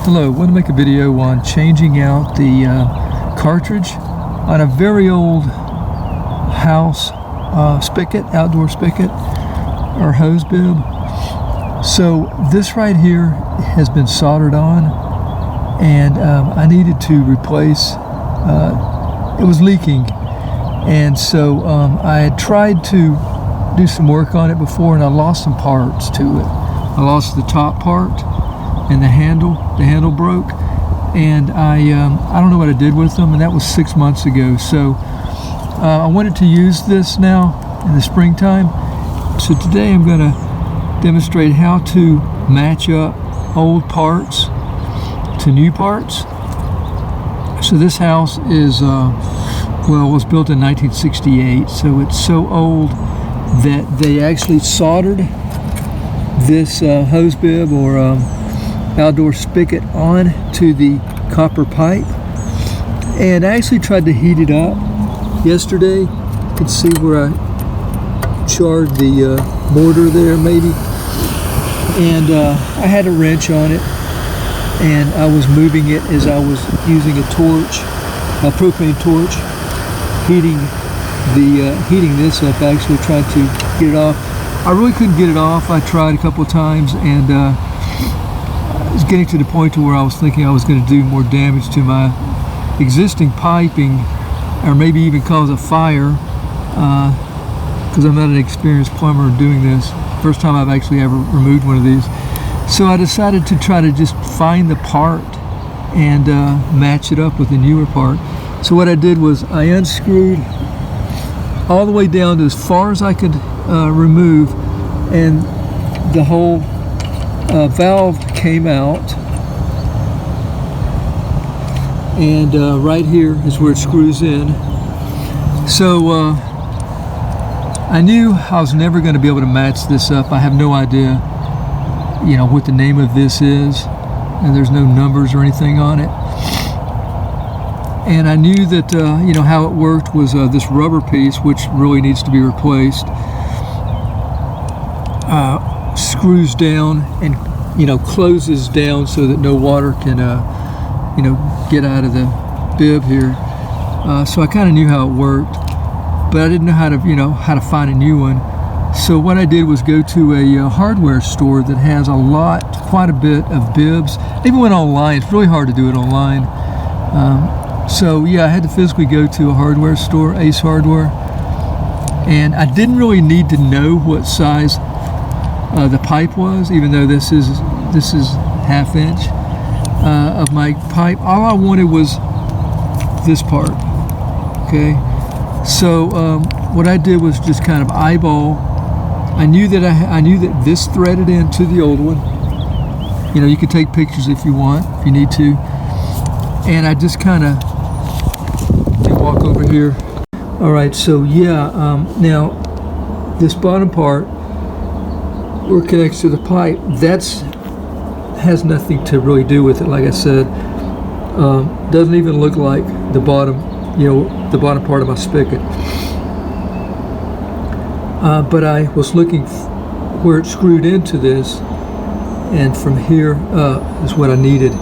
Hello, I want to make a video on changing out the cartridge on a very old house spigot, outdoor spigot, or hose bib. So this right here has been soldered on, and I needed to replace, it was leaking, and so I had tried to do some work on it before, and I lost some parts to it. I lost the top part and the handle broke, and I don't know what I did with them, and that was 6 months ago. So I wanted to use this now in the springtime. So today I'm going to demonstrate how to match up old parts to new parts. So this house is well, it was built in 1968, so it's so old that they actually soldered this hose bib or outdoor spigot on to the copper pipe, and I actually tried to heat it up yesterday. You can see where I charred the mortar there maybe, and I had a wrench on it, and I was moving it as I was using a torch, a propane torch, heating this up, actually trying to get it off. I really couldn't get it off. I tried a couple of times, and it was getting to the point to where I was thinking I was going to do more damage to my existing piping, or maybe even cause a fire, because I'm not an experienced plumber doing this. First time I've actually ever removed one of these. So I decided to try to just find the part and match it up with the newer part. So what I did was I unscrewed all the way down to as far as I could remove, and the whole valve came out, and right here is where it screws in. So I knew I was never going to be able to match this up. I have no idea, you know, what the name of this is, and there's no numbers or anything on it. And I knew that you know, how it worked was this rubber piece, which really needs to be replaced, screws down and, you know, closes down so that no water can you know, get out of the bib here. So I kind of knew how it worked, but I didn't know how to, you know, how to find a new one. So what I did was go to a hardware store that has quite a bit of bibs. I even went online. It's really hard to do it online. So yeah, I had to physically go to a hardware store, Ace Hardware, and I didn't really need to know what size the pipe was, even though this is 1/2 inch of my pipe. All I wanted was this part. Okay, so what I did was just kind of eyeball. I knew that this threaded into the old one. You know, you can take pictures if you want, if you need to. And I just kind of walk over here. All right, so yeah, now this bottom part where it connects to the pipe, has nothing to really do with it. Like I said, doesn't even look like the bottom, you know, the bottom part of my spigot. But I was looking where it screwed into this, and from here is what I needed.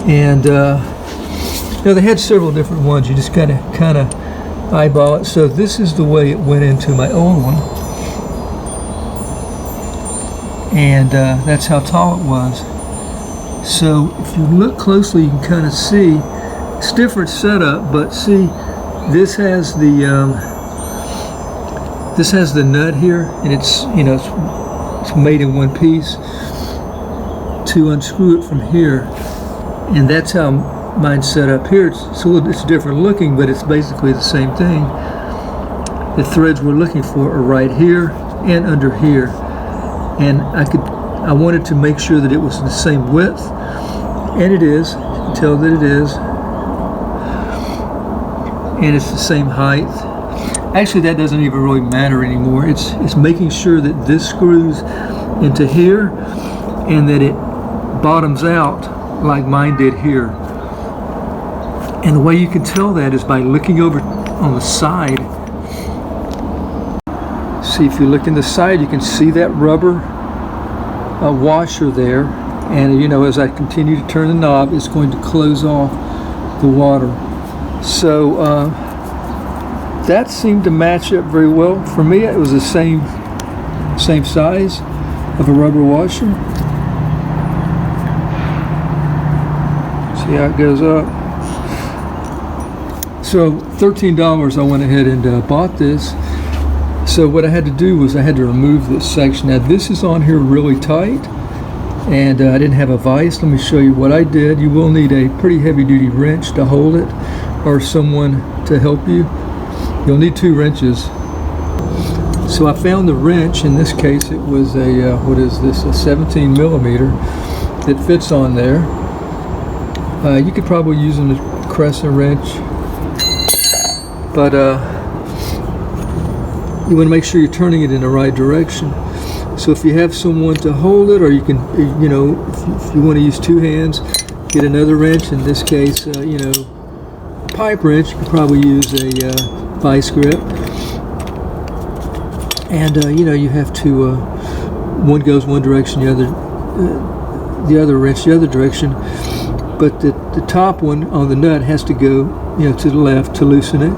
And you know, they had several different ones. You just kind of eyeball it. So this is the way it went into my old one, and that's how tall it was. So if you look closely, you can kind of see it's different setup. But see, this has the nut here, and it's, you know, it's made in one piece. To unscrew it from here, and that's how mine's set up here. It's different looking, but it's basically the same thing. The threads we're looking for are right here and under here, and I wanted to make sure that it was the same width, and it is. You can tell that it is, and it's the same height. Actually, that doesn't even really matter anymore. It's making sure that this screws into here, and that it bottoms out like mine did here. And the way you can tell that is by looking over on the side. See, if you look in the side, you can see that rubber washer there. And you know, as I continue to turn the knob, it's going to close off the water. So that seemed to match up very well. For me, it was the same size of a rubber washer. See how it goes up. So $13, I went ahead and bought this. So what I had to do was I had to remove this section. Now this is on here really tight, and I didn't have a vise. Let me show you what I did. You will need a pretty heavy duty wrench to hold it, or someone to help you. You'll need 2 wrenches. So I found the wrench. In this case it was a what is this, a 17 millimeter that fits on there. You could probably use a crescent wrench, but you want to make sure you're turning it in the right direction. So if you have someone to hold it, or you can, you know, if you want to use 2 hands, get another wrench. In this case, you know, a pipe wrench. You could probably use a vice grip. And you know, you have to, one goes one direction, the other wrench the other direction. But the top one on the nut has to go, you know, to the left to loosen it.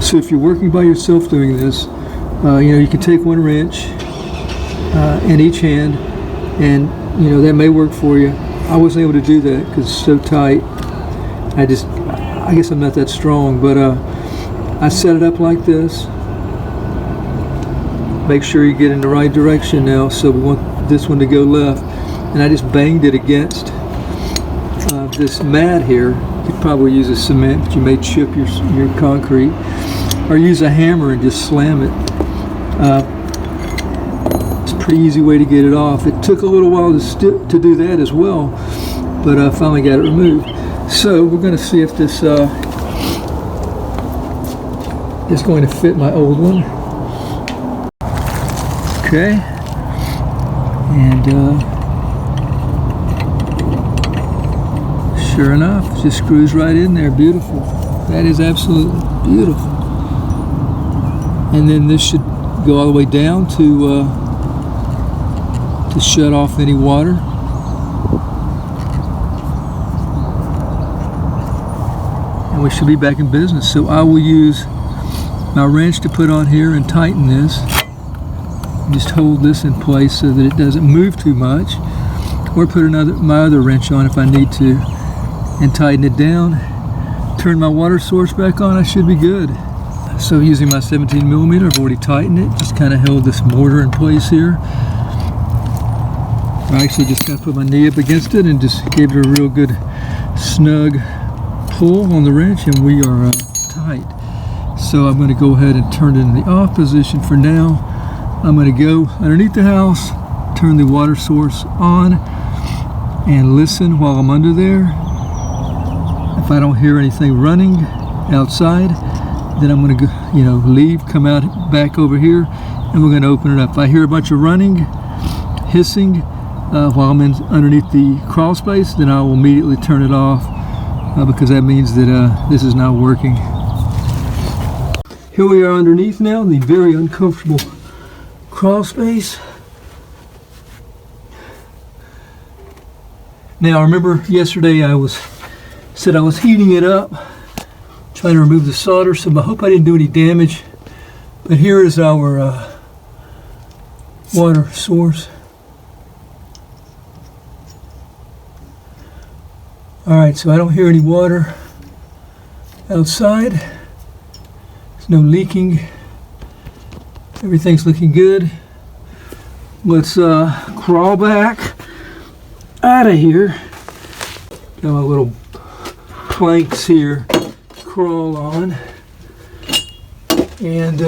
So if you're working by yourself doing this, you know, you can take 1 wrench in each hand, and you know, that may work for you. I wasn't able to do that because it's so tight. I guess I'm not that strong, but I set it up like this. Make sure you get in the right direction now. So we want this one to go left, and I just banged it against this mat here. You could probably use a cement, but you may chip your concrete, or use a hammer and just slam it. It's a pretty easy way to get it off. It took a little while to do that as well, but I finally got it removed. So we're going to see if this is going to fit my old one. Okay, and sure enough, it just screws right in there. Beautiful. That is absolutely beautiful. And then this should go all the way down to shut off any water. And we should be back in business. So I will use my wrench to put on here and tighten this. Just hold this in place so that it doesn't move too much, or put my other wrench on if I need to, and tighten it down. Turn my water source back on. I should be good. So using my 17 millimeter, I've already tightened it. Just kind of held this mortar in place here. I actually just kind of put my knee up against it and just gave it a real good snug pull on the wrench, and we are tight. So I'm going to go ahead and turn it in the off position for now. I'm going to go underneath the house, turn the water source on, and listen while I'm under there. If I don't hear anything running outside, then I'm going to go, you know, leave, come out back over here, and we're going to open it up. If I hear a bunch of running, hissing while I'm underneath the crawl space, then I will immediately turn it off, because that means that this is not working. Here we are underneath now, the very uncomfortable crawl space. Now remember yesterday I said I was heating it up, trying to remove the solder, so I hope I didn't do any damage. But here is our water source. Alright, so I don't hear any water outside. There's no leaking. Everything's looking good. Let's crawl back out of here. Got my little planks here to crawl on. And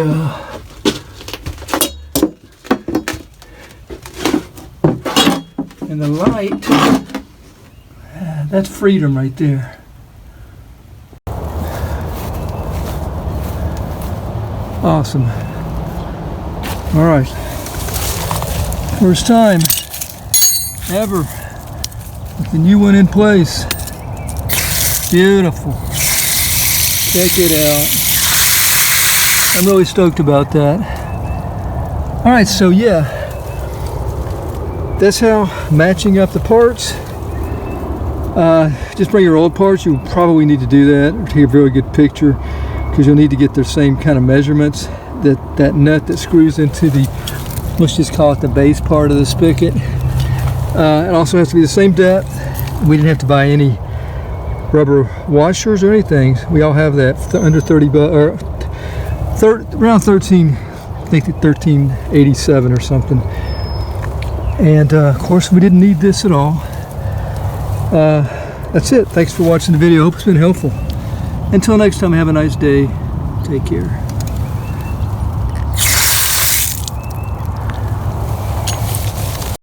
the light, that's freedom right there. Awesome. All right, first time ever with the new one in place. Beautiful. Check it out. I'm really stoked about that. All right, so yeah, that's how matching up the parts. Just bring your old parts. You probably need to do that to get a very good picture, because you'll need to get the same kind of measurements. That nut that screws into the, let's just call it the base part of the spigot, it also has to be the same depth. We didn't have to buy any rubber washers or anything. We all have that under 30 or around 13, I think 1387 or something. And of course we didn't need this at all. That's it. Thanks for watching the video. Hope it's been helpful. Until next time, have a nice day. Take care.